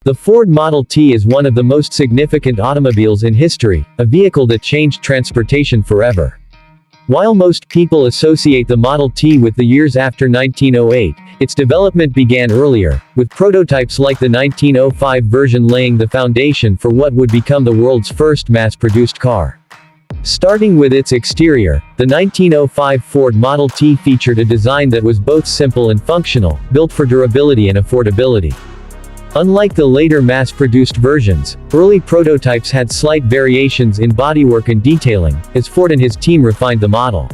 The Ford Model T is one of the most significant automobiles in history, a vehicle that changed transportation forever. While most people associate the Model T with the years after 1908, its development began earlier, with prototypes like the 1905 version laying the foundation for what would become the world's first mass-produced car. Starting with its exterior, the 1905 Ford Model T featured a design that was both simple and functional, built for durability and affordability. Unlike the later mass-produced versions, early prototypes had slight variations in bodywork and detailing, as Ford and his team refined the model.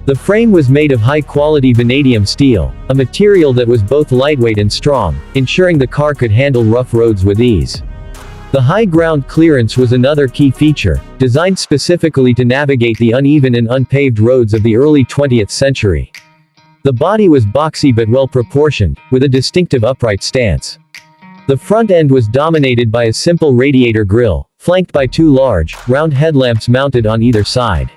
The frame was made of high-quality vanadium steel, a material that was both lightweight and strong, ensuring the car could handle rough roads with ease. The high ground clearance was another key feature, designed specifically to navigate the uneven and unpaved roads of the early 20th century. The body was boxy but well-proportioned, with a distinctive upright stance. The front end was dominated by a simple radiator grille, flanked by two large, round headlamps mounted on either side.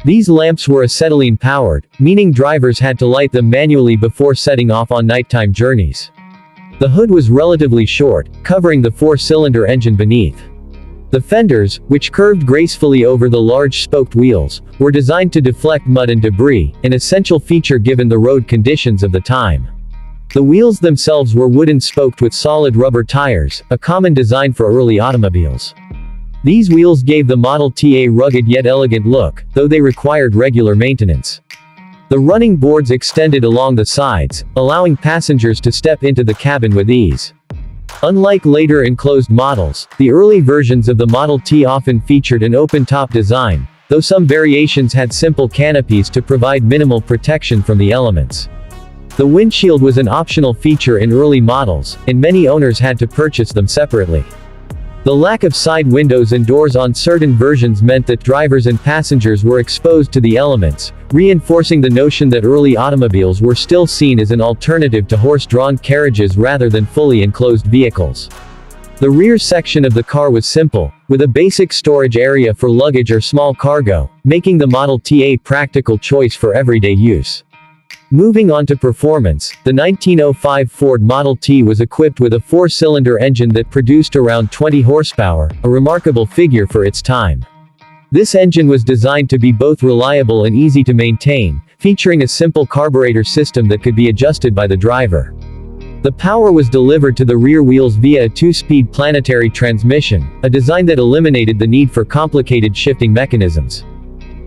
These lamps were acetylene-powered, meaning drivers had to light them manually before setting off on nighttime journeys. The hood was relatively short, covering the four-cylinder engine beneath. The fenders, which curved gracefully over the large spoked wheels, were designed to deflect mud and debris, an essential feature given the road conditions of the time. The wheels themselves were wooden spoked with solid rubber tires, a common design for early automobiles. These wheels gave the Model T a rugged yet elegant look, though they required regular maintenance. The running boards extended along the sides, allowing passengers to step into the cabin with ease. Unlike later enclosed models, the early versions of the Model T often featured an open-top design, though some variations had simple canopies to provide minimal protection from the elements. The windshield was an optional feature in early models, and many owners had to purchase them separately. The lack of side windows and doors on certain versions meant that drivers and passengers were exposed to the elements, reinforcing the notion that early automobiles were still seen as an alternative to horse-drawn carriages rather than fully enclosed vehicles. The rear section of the car was simple, with a basic storage area for luggage or small cargo, making the Model T a practical choice for everyday use. Moving on to performance, the 1905 Ford Model T was equipped with a four-cylinder engine that produced around 20 horsepower, a remarkable figure for its time. This engine was designed to be both reliable and easy to maintain, featuring a simple carburetor system that could be adjusted by the driver. The power was delivered to the rear wheels via a two-speed planetary transmission, a design that eliminated the need for complicated shifting mechanisms.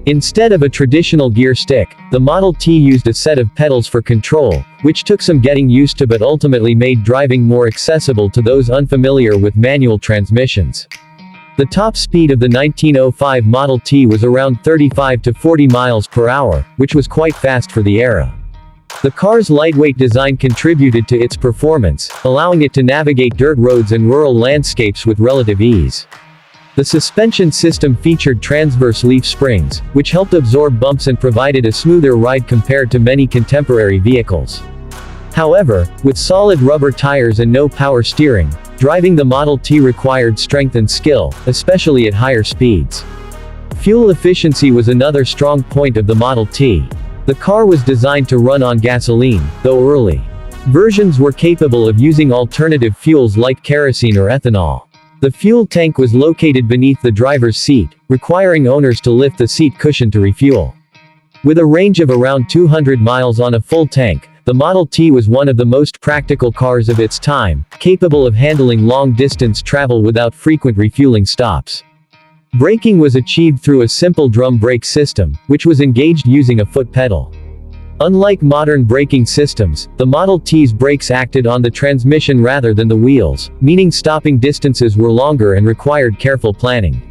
Instead of a traditional gear stick, the Model T used a set of pedals for control, which took some getting used to but ultimately made driving more accessible to those unfamiliar with manual transmissions. The top speed of the 1905 Model T was around 35 to 40 miles per hour, which was quite fast for the era. The car's lightweight design contributed to its performance, allowing it to navigate dirt roads and rural landscapes with relative ease. The suspension system featured transverse leaf springs, which helped absorb bumps and provided a smoother ride compared to many contemporary vehicles. However, with solid rubber tires and no power steering, driving the Model T required strength and skill, especially at higher speeds. Fuel efficiency was another strong point of the Model T. The car was designed to run on gasoline, though early versions were capable of using alternative fuels like kerosene or ethanol. The fuel tank was located beneath the driver's seat, requiring owners to lift the seat cushion to refuel. With a range of around 200 miles on a full tank, the Model T was one of the most practical cars of its time, capable of handling long-distance travel without frequent refueling stops. Braking was achieved through a simple drum brake system, which was engaged using a foot pedal. Unlike modern braking systems, the Model T's brakes acted on the transmission rather than the wheels, meaning stopping distances were longer and required careful planning.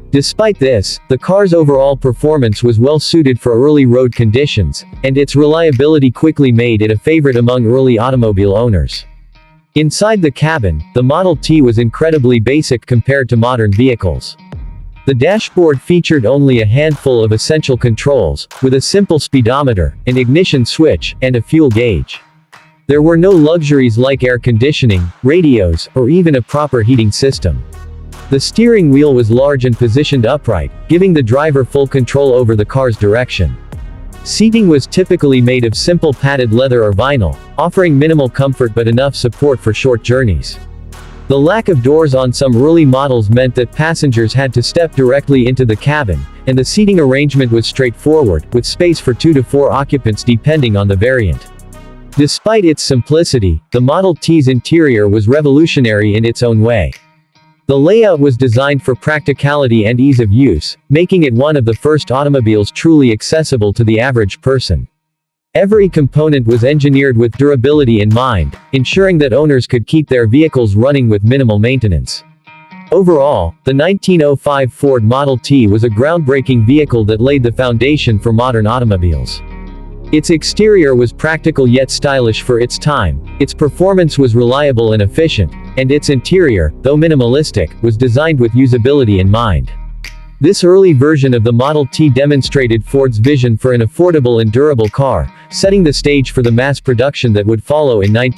Despite this, the car's overall performance was well suited for early road conditions, and its reliability quickly made it a favorite among early automobile owners. Inside the cabin, the Model T was incredibly basic compared to modern vehicles. The dashboard featured only a handful of essential controls, with a simple speedometer, an ignition switch, and a fuel gauge. There were no luxuries like air conditioning, radios, or even a proper heating system. The steering wheel was large and positioned upright, giving the driver full control over the car's direction. Seating was typically made of simple padded leather or vinyl, offering minimal comfort but enough support for short journeys. The lack of doors on some early models meant that passengers had to step directly into the cabin, and the seating arrangement was straightforward, with space for 2 to 4 occupants depending on the variant. Despite its simplicity, the Model T's interior was revolutionary in its own way. The layout was designed for practicality and ease of use, making it one of the first automobiles truly accessible to the average person. Every component was engineered with durability in mind, ensuring that owners could keep their vehicles running with minimal maintenance. Overall, the 1905 Ford Model T was a groundbreaking vehicle that laid the foundation for modern automobiles. Its exterior was practical yet stylish for its time, its performance was reliable and efficient, and its interior, though minimalistic, was designed with usability in mind. This early version of the Model T demonstrated Ford's vision for an affordable and durable car, setting the stage for the mass production that would follow in 19